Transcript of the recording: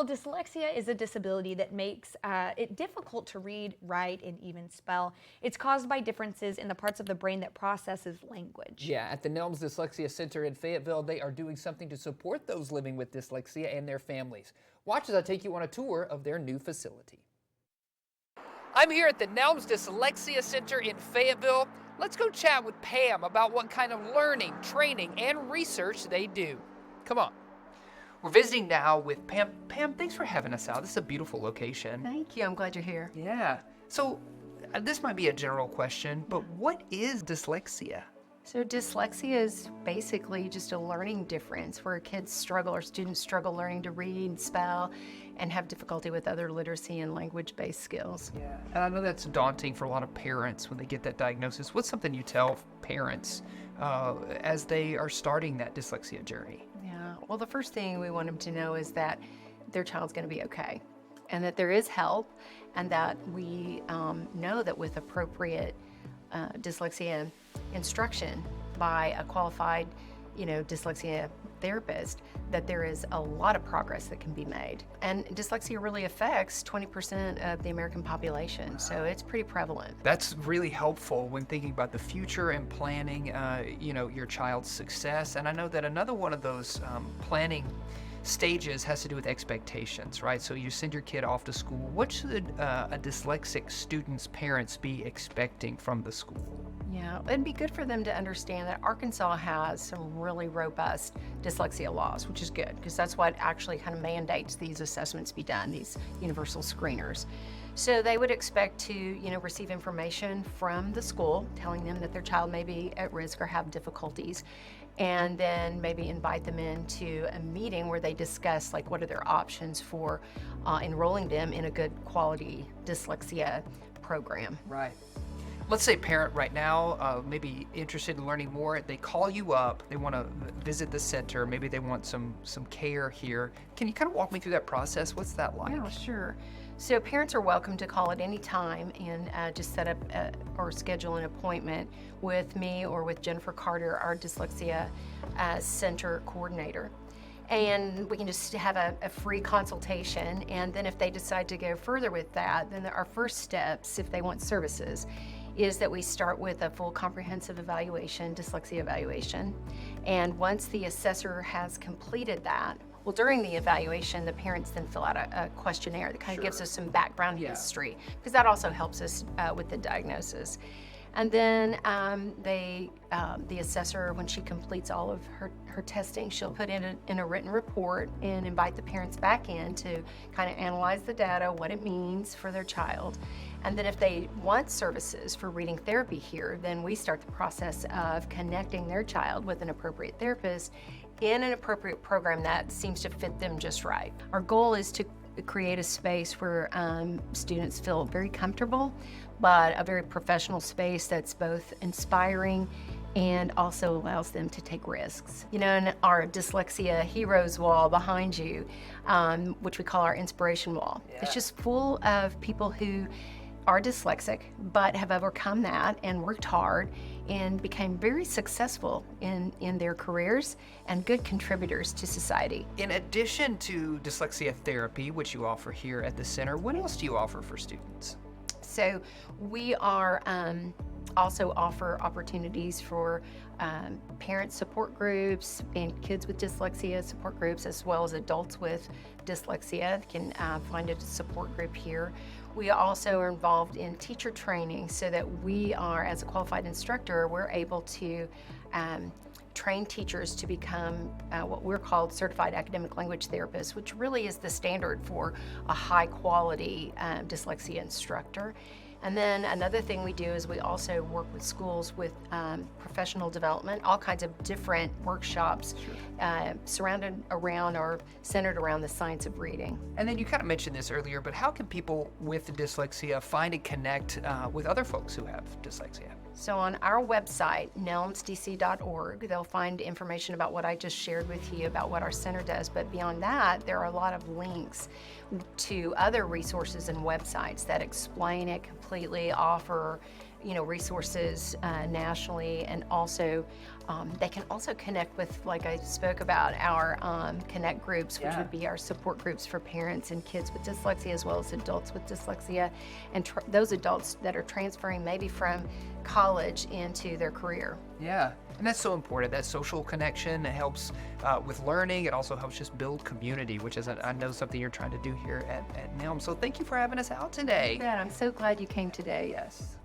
Well, dyslexia is a disability that makes it difficult to read, write, and even spell. It's caused by differences in the parts of the brain that processes language. Yeah, at the Nelms Dyslexia Center in Fayetteville, they are doing something to support those living with dyslexia and their families. Watch as I take you on a tour of their new facility. I'm here at the Nelms Dyslexia Center in Fayetteville. Let's go chat with Pam about what kind of learning, training, and research they do. Come on. We're visiting now with Pam. Pam, thanks for having us out. This is a beautiful location. Thank you. I'm glad you're here. Yeah. So this might be a general question, but what is dyslexia? So dyslexia is basically just a learning difference where kids struggle or students struggle learning to read, spell, and have difficulty with other literacy and language-based skills. Yeah. And I know that's daunting for a lot of parents when they get that diagnosis. What's something you tell parents as they are starting that dyslexia journey? Yeah. Well, the first thing we want them to know is that their child's going to be okay, and that there is help, and that we know that with appropriate dyslexia instruction by a qualified, dyslexia therapist, that there is a lot of progress that can be made. And dyslexia really affects 20% of the American population, so it's pretty prevalent. That's really helpful when thinking about the future and planning, your child's success. And I know that another one of those planning stages has to do with expectations, right? So you send your kid off to school. What should a dyslexic student's parents be expecting from the school? Yeah, it'd be good for them to understand that Arkansas has some really robust dyslexia laws, which is good because that's what actually kind of mandates these assessments be done, these universal screeners. So they would expect to, receive information from the school telling them that their child may be at risk or have difficulties, and then maybe invite them into a meeting where they discuss what are their options for enrolling them in a good quality dyslexia program. Right. Let's say a parent right now maybe interested in learning more. They call you up. They want to visit the center. Maybe they want some care here. Can you kind of walk me through that process? What's that like? Yeah, sure. So parents are welcome to call at any time and just set up or schedule an appointment with me or with Jennifer Carter, our dyslexia center coordinator. And we can just have a free consultation. And then if they decide to go further with that, then our first steps, if they want services, is that we start with a full comprehensive evaluation, dyslexia evaluation. And once the assessor has completed that, well, during the evaluation, the parents then fill out a questionnaire that kind of gives us some background history, because that also helps us with the diagnosis. And then the assessor, when she completes all of her testing, she'll put in a written report and invite the parents back in to kind of analyze the data, what it means for their child. And then if they want services for reading therapy here, then we start the process of connecting their child with an appropriate therapist in an appropriate program that seems to fit them just right. Our goal is to create a space where students feel very comfortable, but a very professional space that's both inspiring and also allows them to take risks. In our Dyslexia Heroes wall behind you, which we call our inspiration wall, it's just full of people who are dyslexic but have overcome that and worked hard and became very successful in their careers and good contributors to society. In addition to dyslexia therapy, which you offer here at the center, what else do you offer for students? So we are also offer opportunities for parent support groups and kids with dyslexia support groups, as well as adults with dyslexia can find a support group here. We also are involved in teacher training so that we are, as a qualified instructor, we're able to train teachers to become what we're called certified academic language therapists, which really is the standard for a high quality dyslexia instructor. And then another thing we do is we also work with schools with professional development, all kinds of different workshops surrounded around or centered around the science of reading. And then you kind of mentioned this earlier, but how can people with dyslexia find and connect with other folks who have dyslexia? So on our website, nelmsdc.org, they'll find information about what I just shared with you about what our center does. But beyond that, there are a lot of links to other resources and websites that explain it completely, offer resources nationally, and also they can also connect with, like I spoke about, our connect groups, which would be our support groups for parents and kids with dyslexia, as well as adults with dyslexia, and those adults that are transferring maybe from college into their career. Yeah, and that's so important. That social connection, it helps with learning. It also helps just build community, which is, I know, something you're trying to do here at Nelms. So thank you for having us out today. Yeah, I'm so glad you came today. Yes.